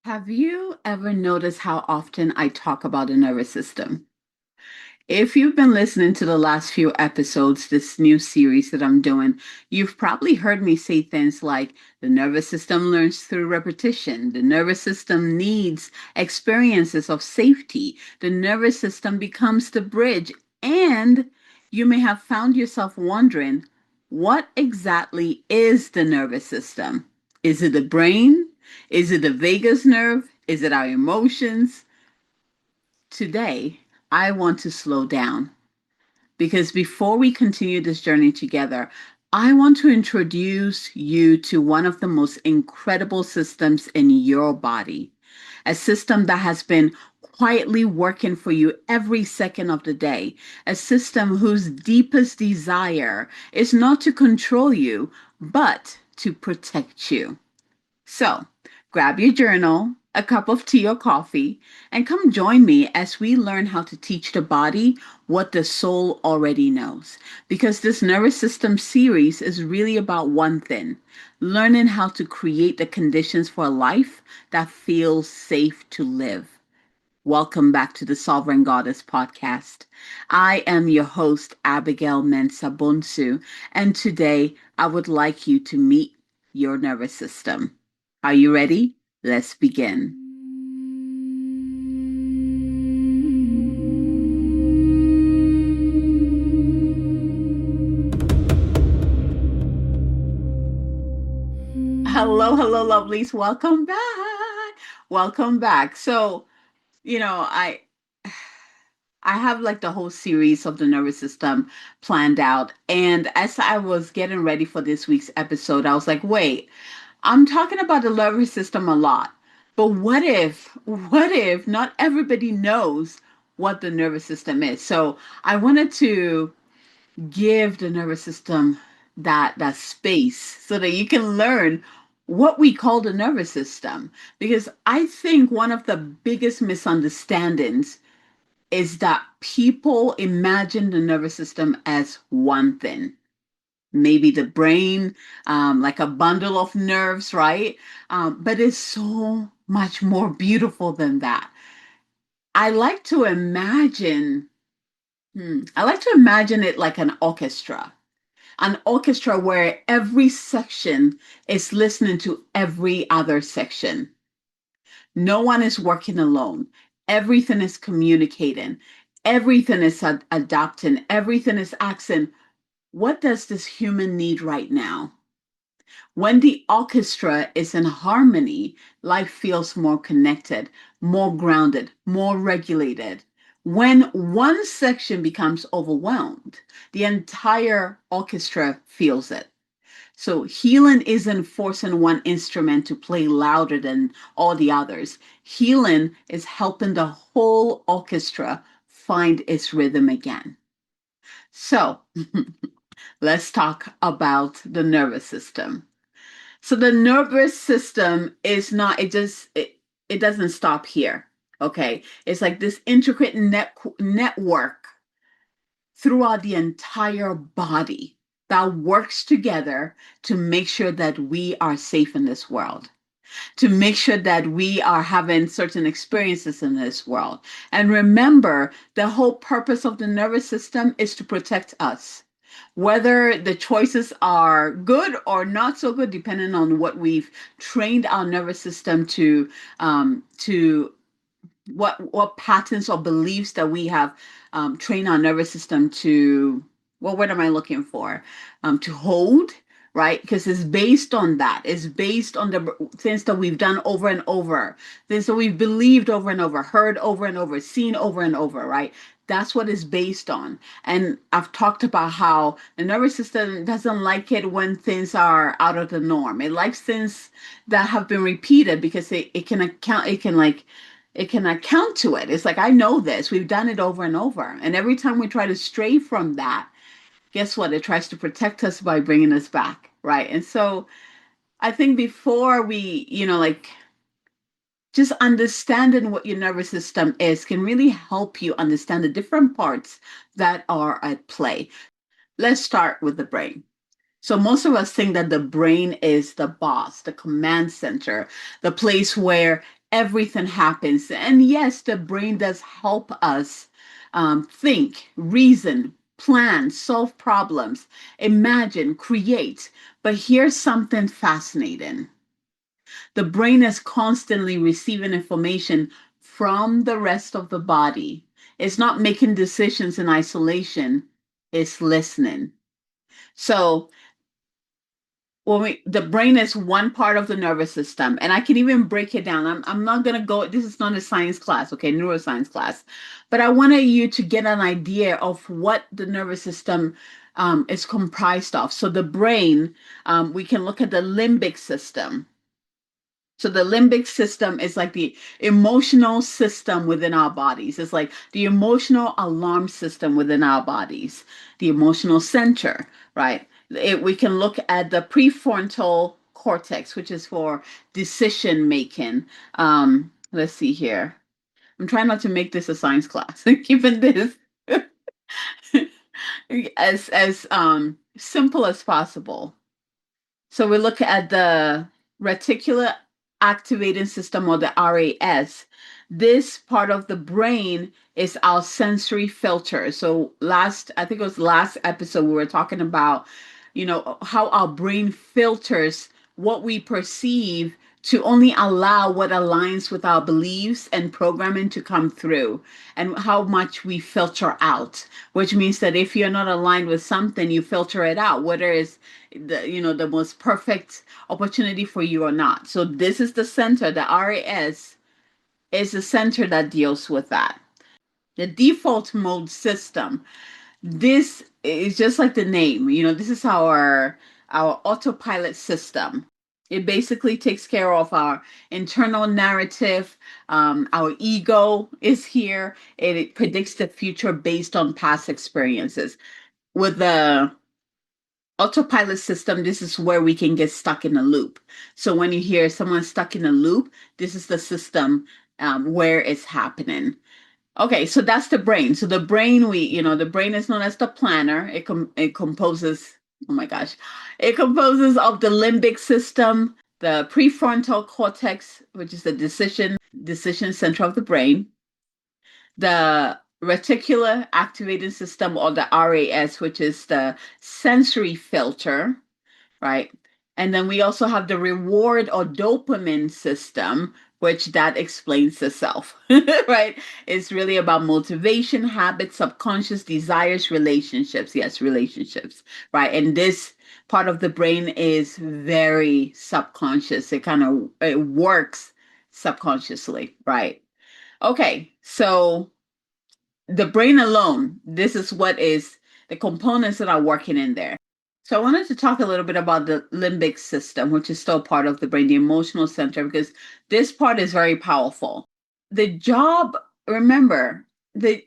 Have you ever noticed how often I talk about the nervous system? If you've been listening to the last few episodes, this new series that I'm doing, you've probably heard me say things like the nervous system learns through repetition. The nervous system needs experiences of safety. The nervous system becomes the bridge. And you may have found yourself wondering, what exactly is the nervous system? Is it the brain? Is it the vagus nerve? Is it our emotions? Today, I want to slow down because before we continue this journey together, I want to introduce you to one of the most incredible systems in your body, a system that has been quietly working for you every second of the day, a system whose deepest desire is not to control you, but to protect you. So, grab your journal, a cup of tea or coffee, and come join me as we learn how to teach the body what the soul already knows. Because this nervous system series is really about one thing: learning how to create the conditions for a life that feels safe to live. Welcome back to the Sovereign Goddess podcast. I am your host, Abigail Mensah Bonsu, and today I would like you to meet your nervous system. Are you ready? Let's begin. Hello, hello, lovelies. Welcome back. Welcome back. So, you know, I I have like the whole series of the nervous system planned out. And as I was getting ready for this week's episode, I was like, wait, I'm talking about the nervous system a lot. But what if not everybody knows what the nervous system is? So I wanted to give the nervous system that space so that you can learn what we call the nervous system. Because I think one of the biggest misunderstandings is that people imagine the nervous system as one thing. Maybe the brain, like a bundle of nerves, right? But it's so much more beautiful than that. I like to imagine, I like to imagine it like an orchestra where every section is listening to every other section. No one is working alone. Everything is communicating. Everything is adapting. Everything is asking, what does this human need right now? When the orchestra is in harmony, life feels more connected, more grounded, more regulated. When one section becomes overwhelmed, the entire orchestra feels it. So healing isn't forcing one instrument to play louder than all the others. Healing is helping the whole orchestra find its rhythm again. So let's talk about the nervous system. So the nervous system is not, it doesn't stop here. Okay. It's like this intricate network throughout the entire body that works together to make sure that we are safe in this world, to make sure that we are having certain experiences in this world. And remember, the whole purpose of the nervous system is to protect us. Whether the choices are good or not so good, depending on what we've trained our nervous system to what patterns or beliefs that we have trained our nervous system to, well, what am I looking for? To hold, right? Because it's based on that. It's based on the things that we've done over and over, things that we've believed over and over, heard over and over, seen over and over, right? That's what it's based on. And I've talked about how the nervous system doesn't like it when things are out of the norm. It likes things that have been repeated because it can account, it can account to it. It's like, I know this. We've done it over and over. And every time we try to stray from that, guess what? It tries to protect us by bringing us back, right? And so I think before we, like just understanding what your nervous system is can really help you understand the different parts that are at play. Let's start with the brain. So most of us think that the brain is the boss, the command center, the place where everything happens. And yes, the brain does help us think, reason, plan, solve problems, imagine, create. But here's something fascinating: the brain is constantly receiving information from the rest of the body. It's not making decisions in isolation, it's listening. So, the brain is one part of the nervous system, and I can even break it down. I'm not going to go, this is not a science class, okay, neuroscience class, but I wanted you to get an idea of what the nervous system is comprised of. So the brain, we can look at the limbic system. So the limbic system is like the emotional system within our bodies. It's like the emotional alarm system within our bodies, the emotional center, right? We can look at the prefrontal cortex, which is for decision making. Let's see here. I'm trying not to make this a science class, keeping this as simple as possible. So we look at the reticular activating system, or the RAS. This part of the brain is our sensory filter. So I think it was last episode, we were talking about, how our brain filters what we perceive to only allow what aligns with our beliefs and programming to come through, and how much we filter out, which means that if you're not aligned with something, you filter it out, whether it's the most perfect opportunity for you or not. So this is the center. The RAS is the center that deals with that. The default mode system, this is just like the name, this is our autopilot system. It basically takes care of our internal narrative. Our ego is here, and it predicts the future based on past experiences. With the autopilot system, this is where we can get stuck in a loop. So when you hear someone stuck in a loop, this is the system where it's happening. Okay, so that's the brain. So the brain, the brain is known as the planner. It composes, oh my gosh, it composes of the limbic system, the prefrontal cortex, which is the decision center of the brain, the reticular activating system, or the RAS, which is the sensory filter, right? And then we also have the reward or dopamine system, which that explains itself, right? It's really about motivation, habits, subconscious desires, relationships. Yes, relationships, right? And this part of the brain is very subconscious. It works subconsciously, right? Okay, so the brain alone, this is what is the components that are working in there. So I wanted to talk a little bit about the limbic system, which is still part of the brain, the emotional center, because this part is very powerful. The job, remember, the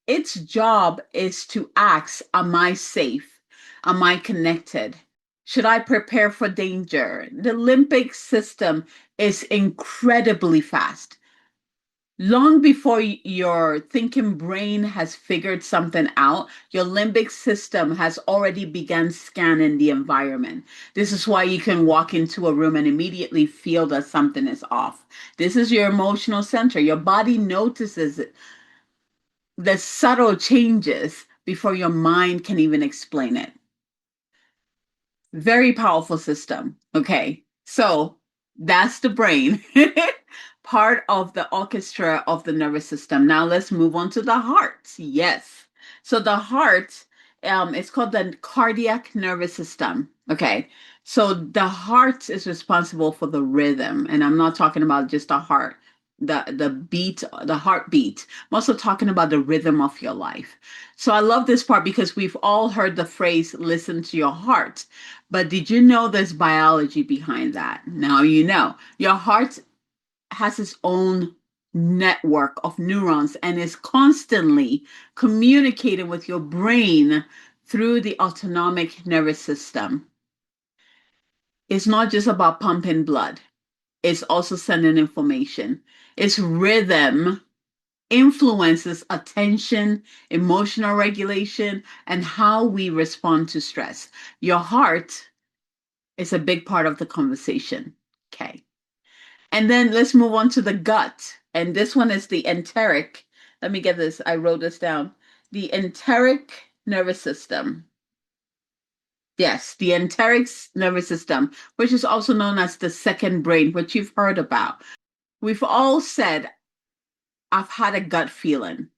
its job is to ask, am I safe? Am I connected? Should I prepare for danger? The limbic system is incredibly fast. Long before your thinking brain has figured something out, your limbic system has already begun scanning the environment. This is why you can walk into a room and immediately feel that something is off. This is your emotional center. Your body notices the subtle changes before your mind can even explain it. Very powerful system. Okay. So that's the brain, part of the orchestra of the nervous system. Now let's move on to the heart. Yes. So the heart, it's called the cardiac nervous system. Okay. So the heart is responsible for the rhythm. And I'm not talking about just the heart, the beat, the heartbeat. I'm also talking about the rhythm of your life. So I love this part because we've all heard the phrase, listen to your heart. But did you know there's biology behind that? Now you know. Your heart has its own network of neurons and is constantly communicating with your brain through the autonomic nervous system. It's not just about pumping blood, it's also sending information. Its rhythm influences attention, emotional regulation, and how we respond to stress. Your heart is a big part of the conversation. Okay. And then let's move on to the gut. And this one is the enteric. Let me get this. I wrote this down. The enteric nervous system. Yes, the enteric nervous system, which is also known as the second brain, which you've heard about. We've all said, I've had a gut feeling,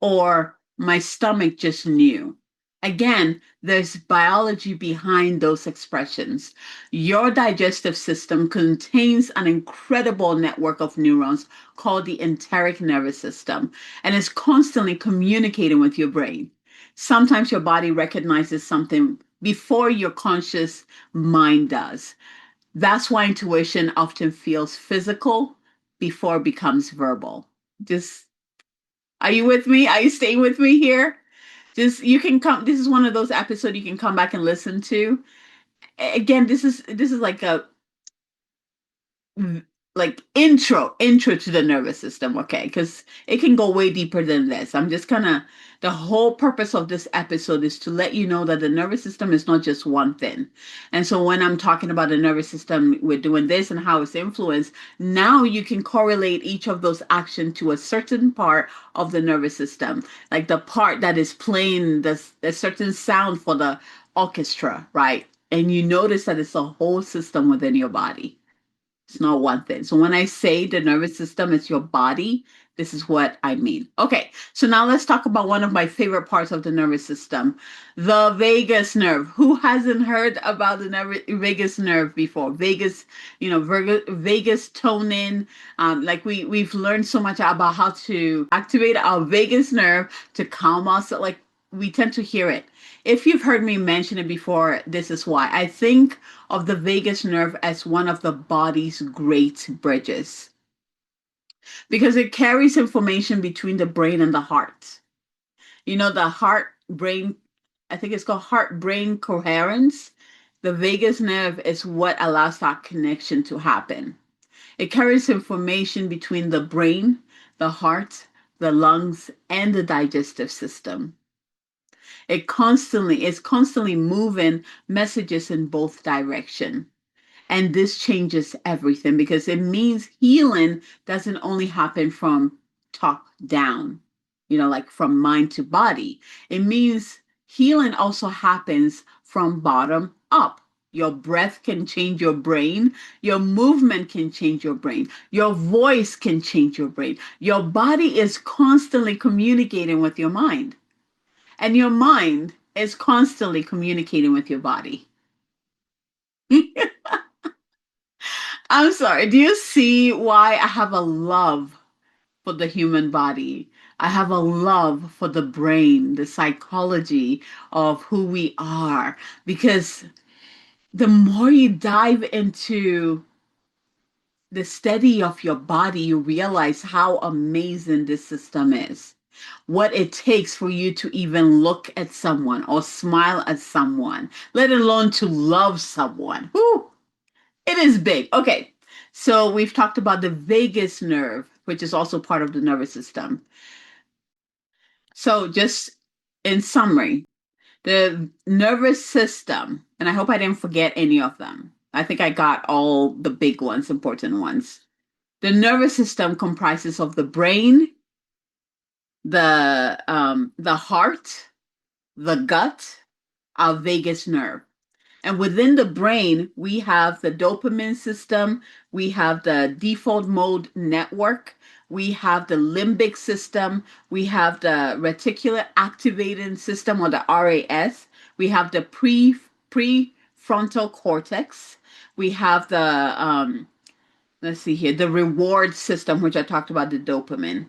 or my stomach just knew. Again, there's biology behind those expressions. Your digestive system contains an incredible network of neurons called the enteric nervous system, and is constantly communicating with your brain. Sometimes your body recognizes something before your conscious mind does. That's why intuition often feels physical before it becomes verbal. Just, are you with me? Are you staying with me here? Just, you can come. This is one of those episodes you can come back and listen to. Again, this is like intro to the nervous system, okay? Because it can go way deeper than this. I'm just kind of, the whole purpose of this episode is to let you know that the nervous system is not just one thing. And so when I'm talking about the nervous system, we're doing this and how it's influenced. Now you can correlate each of those actions to a certain part of the nervous system, like the part that is playing the certain sound for the orchestra, right? And you notice that it's a whole system within your body. It's not one thing. So when I say the nervous system is your body, this is what I mean. Okay, so now let's talk about one of my favorite parts of the nervous system, the vagus nerve. Who hasn't heard about the vagus nerve before? Vagus, vagus toning. Like we've learned so much about how to activate our vagus nerve to calm us. Like we tend to hear it. If you've heard me mention it before, this is why. I think of the vagus nerve as one of the body's great bridges because it carries information between the brain and the heart. The heart brain, I think it's called heart brain coherence. The vagus nerve is what allows that connection to happen. It carries information between the brain, the heart, the lungs, and the digestive system. It's constantly moving messages in both directions. And this changes everything because it means healing doesn't only happen from top down, like from mind to body. It means healing also happens from bottom up. Your breath can change your brain. Your movement can change your brain. Your voice can change your brain. Your body is constantly communicating with your mind, and your mind is constantly communicating with your body. I'm sorry. Do you see why I have a love for the human body? I have a love for the brain, the psychology of who we are. Because the more you dive into the study of your body, you realize how amazing this system is. What it takes for you to even look at someone or smile at someone, let alone to love someone. Whew. It is big. Okay. So we've talked about the vagus nerve, which is also part of the nervous system. So just in summary, the nervous system, and I hope I didn't forget any of them. I think I got all the big ones, important ones. The nervous system comprises of the brain, the heart, the gut, our vagus nerve. And within the brain, we have the dopamine system, we have the default mode network, we have the limbic system, we have the reticular activating system or the RAS, we have the prefrontal cortex, we have the let's see here, the reward system, which I talked about, the dopamine.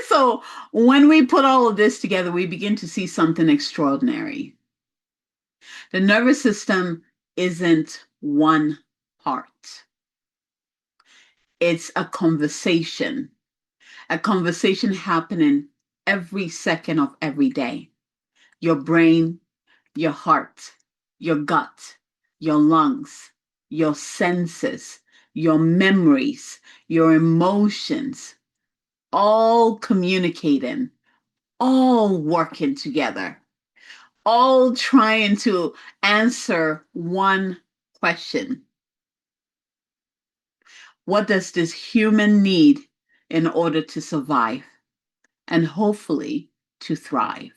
So when we put all of this together, we begin to see something extraordinary. The nervous system isn't one part. It's a conversation happening every second of every day. Your brain, your heart, your gut, your lungs, your senses, your memories, your emotions, all communicating, all working together, all trying to answer one question. What does this human need in order to survive and hopefully to thrive?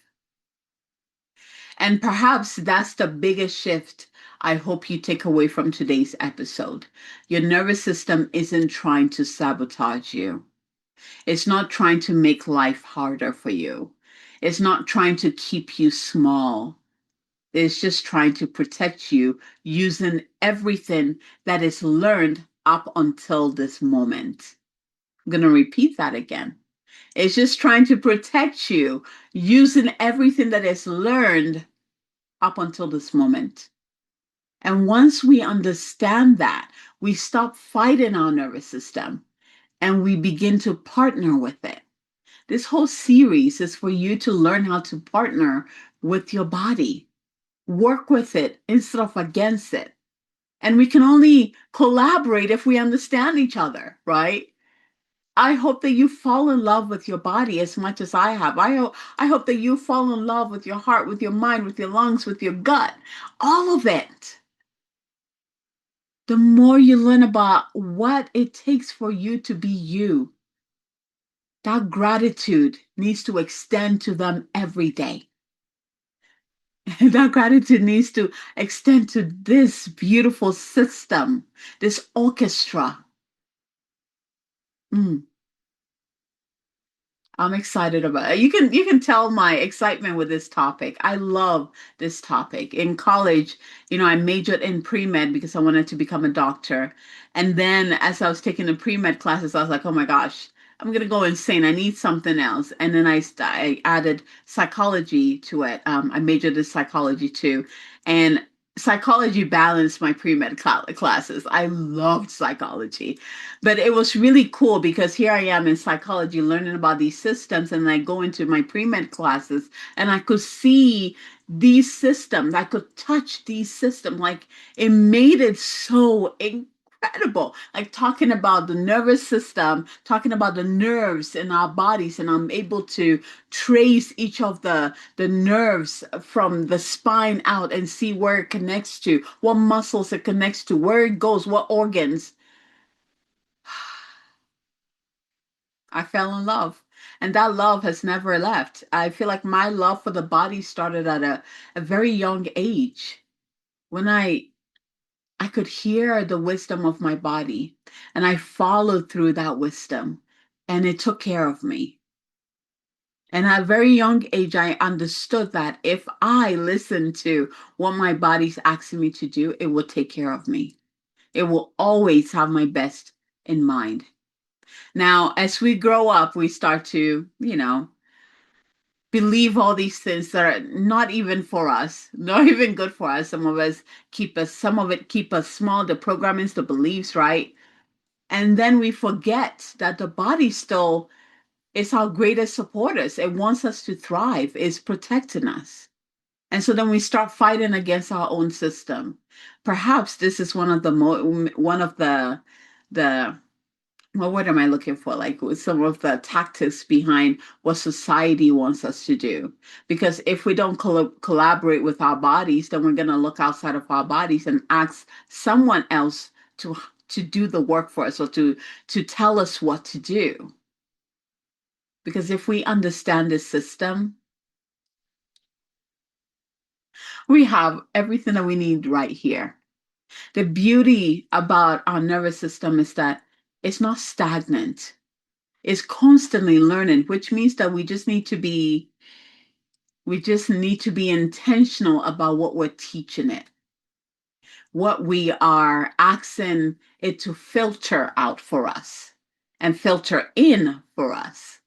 And perhaps that's the biggest shift I hope you take away from today's episode. Your nervous system isn't trying to sabotage you. It's not trying to make life harder for you. It's not trying to keep you small. It's just trying to protect you using everything that is learned up until this moment. I'm going to repeat that again. It's just trying to protect you using everything that is learned up until this moment. And once we understand that, we stop fighting our nervous system and we begin to partner with it. This whole series is for you to learn how to partner with your body, work with it instead of against it. And we can only collaborate if we understand each other, right? I hope that you fall in love with your body as much as I have. I hope that you fall in love with your heart, with your mind, with your lungs, with your gut, all of it. The more you learn about what it takes for you to be you, that gratitude needs to extend to them every day. That gratitude needs to extend to this beautiful system, this orchestra. Mm. I'm excited about it. You can tell my excitement with this topic. I love this topic. In college, I majored in pre-med because I wanted to become a doctor. And then as I was taking the pre-med classes, I was like, "Oh my gosh, I'm gonna go insane. I need something else." And then I added psychology to it. I majored in psychology too, and psychology balanced my pre-med classes. I loved psychology. But it was really cool because here I am in psychology learning about these systems, and I go into my pre-med classes and I could see these systems, I could touch these systems. Like it made it so incredible. Like talking about the nervous system, talking about the nerves in our bodies, and I'm able to trace each of the nerves from the spine out and see where it connects to, what muscles it connects to, where it goes, what organs. I fell in love. And that love has never left. I feel like my love for the body started at a very young age when I could hear the wisdom of my body and I followed through that wisdom and it took care of me. And at a very young age, I understood that if I listened to what my body's asking me to do, it will take care of me. It will always have my best in mind. Now, as we grow up, we start to, believe all these things that are not even for us, not even good for us. Some of it keep us small, the programmings, the beliefs, right? And then we forget that the body still is our greatest supporters. It wants us to thrive, it's protecting us. And so then we start fighting against our own system. Perhaps this is one of the well, what am I looking for? Like with some of the tactics behind what society wants us to do. Because if we don't collaborate with our bodies, then we're going to look outside of our bodies and ask someone else to do the work for us or to tell us what to do. Because if we understand this system, we have everything that we need right here. The beauty about our nervous system is that it's not stagnant. Is constantly learning, which means that we just need to be intentional about what we're teaching it, what we are asking it to filter out for us and filter in for us.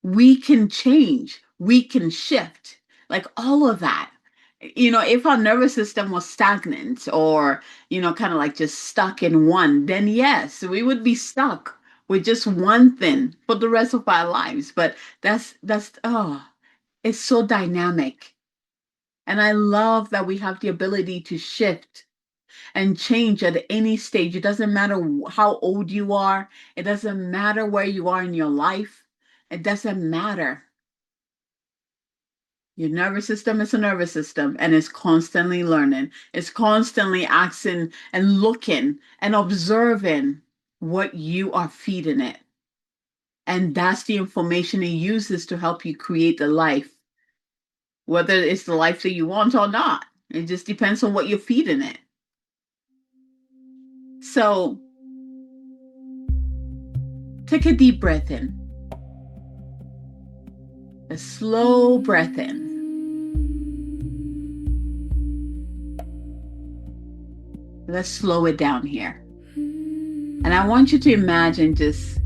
We can change, we can shift, like all of that. If our nervous system was stagnant or, kind of like just stuck in one, then yes, we would be stuck with just one thing for the rest of our lives. But oh, it's so dynamic. And I love that we have the ability to shift and change at any stage. It doesn't matter how old you are, it doesn't matter where you are in your life, it doesn't matter. Your nervous system is a nervous system and it's constantly learning. It's constantly asking and looking and observing. what you are feeding it. And that's the information it uses to help you create the life, whether it's the life that you want or not. It just depends on what you're feeding it. So take a deep breath in, a slow breath in. Let's slow it down here. And I want you to imagine just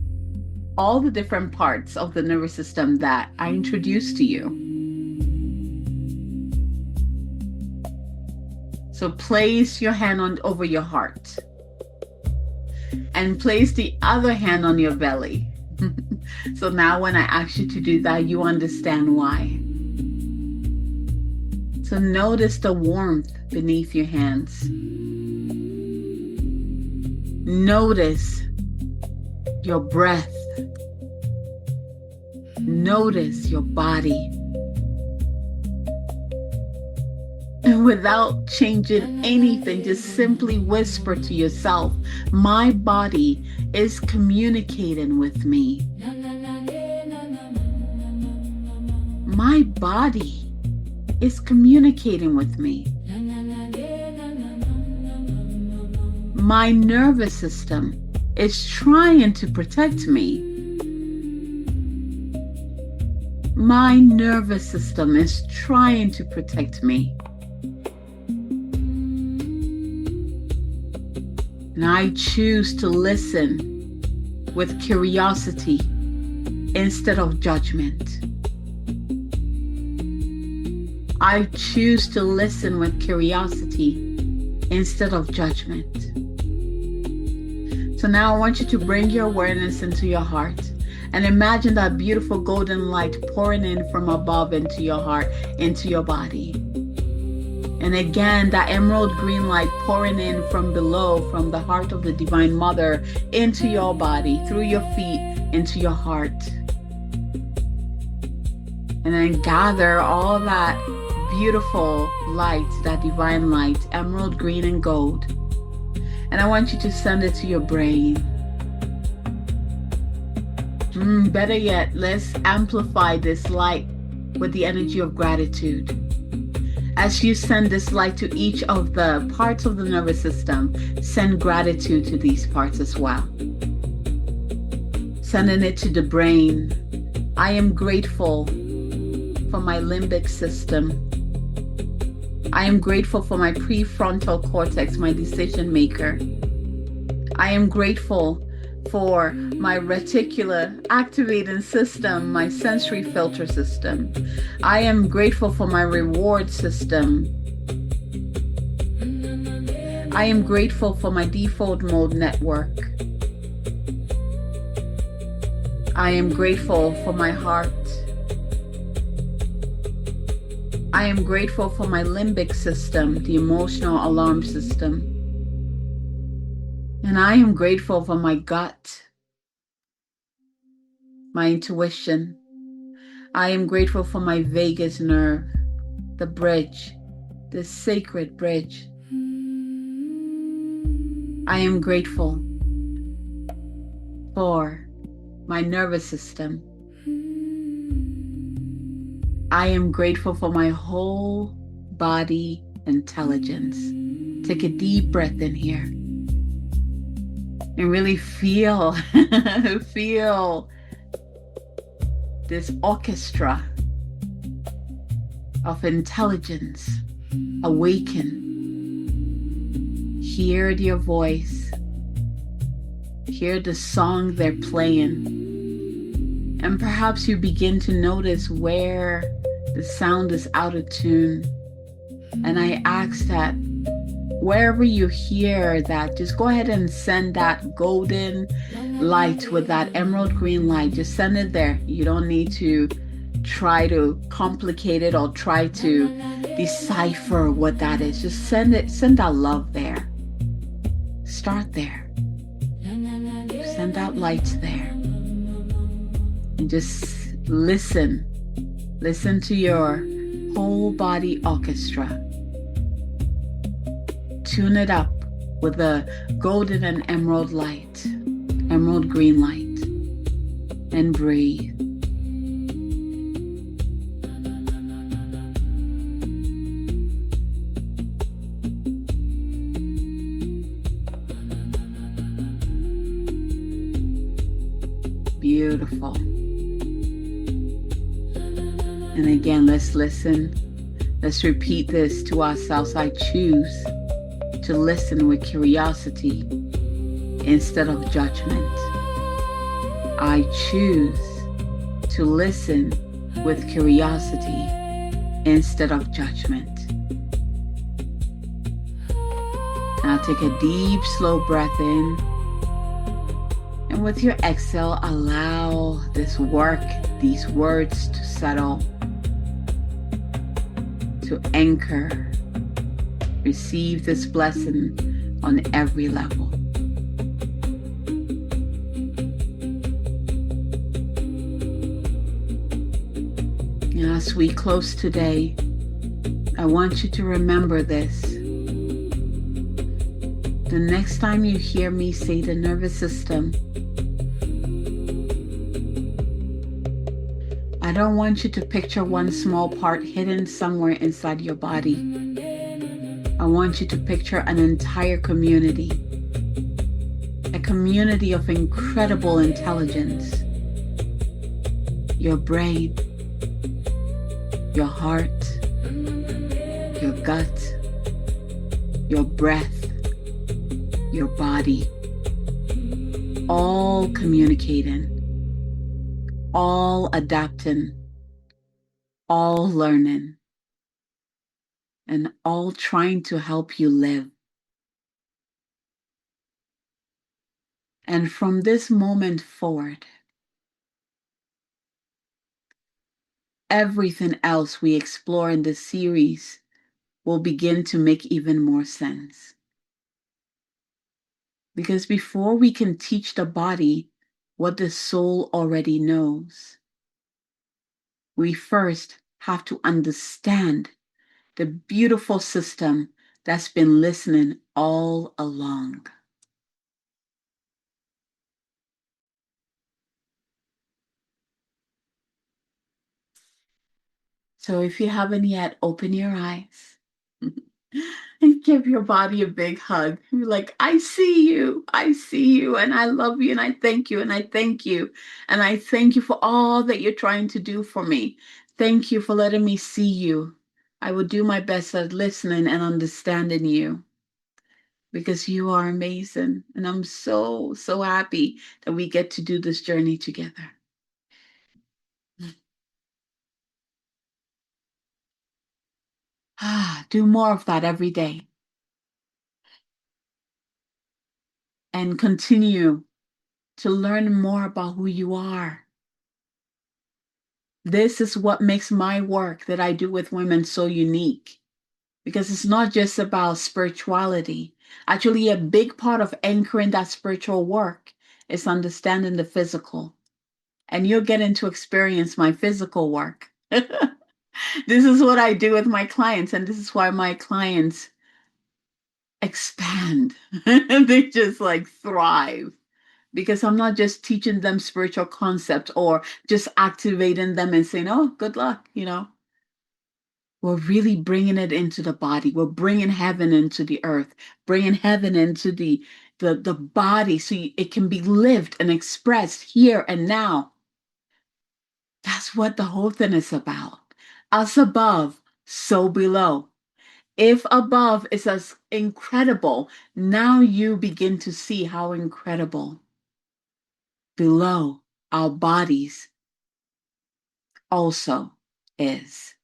all the different parts of the nervous system that I introduced to you. So place your hand over your heart and place the other hand on your belly. So now when I ask you to do that, you understand why. So notice the warmth beneath your hands. Notice your breath. Notice your body. And without changing anything, just simply whisper to yourself, my body is communicating with me. My body is communicating with me. My nervous system is trying to protect me. My nervous system is trying to protect me. And I choose to listen with curiosity instead of judgment. I choose to listen with curiosity instead of judgment. So now I want you to bring your awareness into your heart and imagine that beautiful golden light pouring in from above into your heart, into your body. And again, that emerald green light pouring in from below, from the heart of the Divine Mother, into your body, through your feet, into your heart. And then gather all that beautiful light, that divine light, emerald green and gold. And I want you to send it to your brain. Better yet, let's amplify this light with the energy of gratitude. As you send this light to each of the parts of the nervous system, send gratitude to these parts as well. Sending it to the brain. I am grateful for my limbic system. I am grateful for my prefrontal cortex, my decision maker. I am grateful for my reticular activating system, my sensory filter system. I am grateful for my reward system. I am grateful for my default mode network. I am grateful for my heart. I am grateful for my limbic system, the emotional alarm system. And I am grateful for my gut, my intuition. I am grateful for my vagus nerve, the bridge, the sacred bridge. I am grateful for my nervous system. I am grateful for my whole body intelligence. Take a deep breath in here and really feel, feel this orchestra of intelligence awaken. Hear their voice. Hear the song they're playing. And perhaps you begin to notice where the sound is out of tune. And I ask that wherever you hear that, just go ahead and send that golden light with that emerald green light. Just send it there. You don't need to try to complicate it or try to decipher what that is. Just send it, send that love there. Start there. Send that light there. And just listen. Listen to your whole body orchestra. Tune it up with the golden and emerald light. emerald green light, and breathe. Beautiful. And again, let's listen. Let's repeat this to ourselves. I choose to listen with curiosity instead of judgment. I choose to listen with curiosity instead of judgment. Now take a deep, slow breath in. And with your exhale, allow this work, these words to settle, to anchor. Receive this blessing on every level. And as we close today, I want you to remember this. The next time you hear me say the nervous system, I don't want you to picture one small part hidden somewhere inside your body. I want you to picture an entire community, a community of incredible intelligence. Your brain, your heart, your gut, your breath, your body, all communicating, all adapting, all learning, and all trying to help you live. And from this moment forward, everything else we explore in this series will begin to make even more sense. Because before we can teach the body what the soul already knows, we first have to understand the beautiful system that's been listening all along. So if you haven't yet, open your eyes and give your body a big hug. You're like, I see you, and I love you, and I thank you, and I thank you, and I thank you for all that you're trying to do for me. Thank you for letting me see you. I will do my best at listening and understanding you because you are amazing. And I'm so, so happy that we get to do this journey together. Do more of that every day and continue to learn more about who you are. This is what makes my work that I do with women so unique because it's not just about spirituality. Actually, a big part of anchoring that spiritual work is understanding the physical. And you're getting to experience my physical work. This is what I do with my clients, and this is why my clients expand. They just like thrive because I'm not just teaching them spiritual concepts or just activating them and saying, oh, good luck, We're really bringing it into the body. We're bringing heaven into the earth, bringing heaven into the body so it can be lived and expressed here and now. That's what the whole thing is about. As above, so below. If above is as incredible, now you begin to see how incredible below our bodies also is.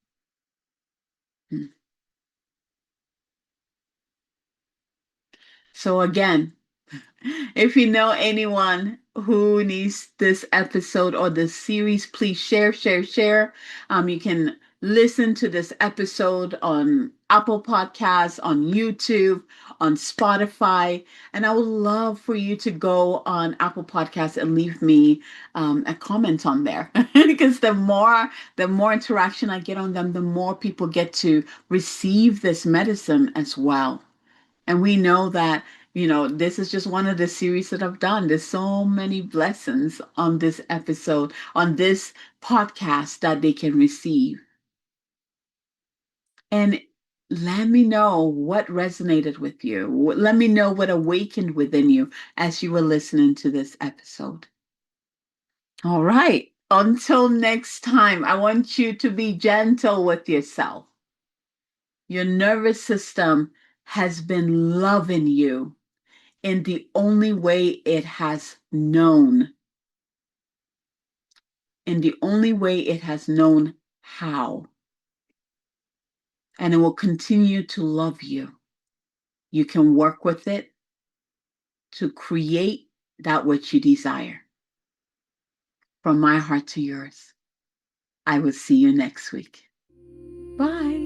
So again, if you know anyone who needs this episode or this series, please share, share, share. You can listen to this episode on Apple Podcasts, on YouTube, on Spotify. And I would love for you to go on Apple Podcasts and leave me a comment on there. Because the more interaction I get on them, the more people get to receive this medicine as well. And we know that, This is just one of the series that I've done. There's so many blessings on this episode, on this podcast that they can receive. And let me know what resonated with you. Let me know what awakened within you as you were listening to this episode. All right. Until next time, I want you to be gentle with yourself. Your nervous system has been loving you in the only way it has known, in the only way it has known how. And it will continue to love you. You can work with it to create that which you desire. From my heart to yours, I will see you next week. Bye.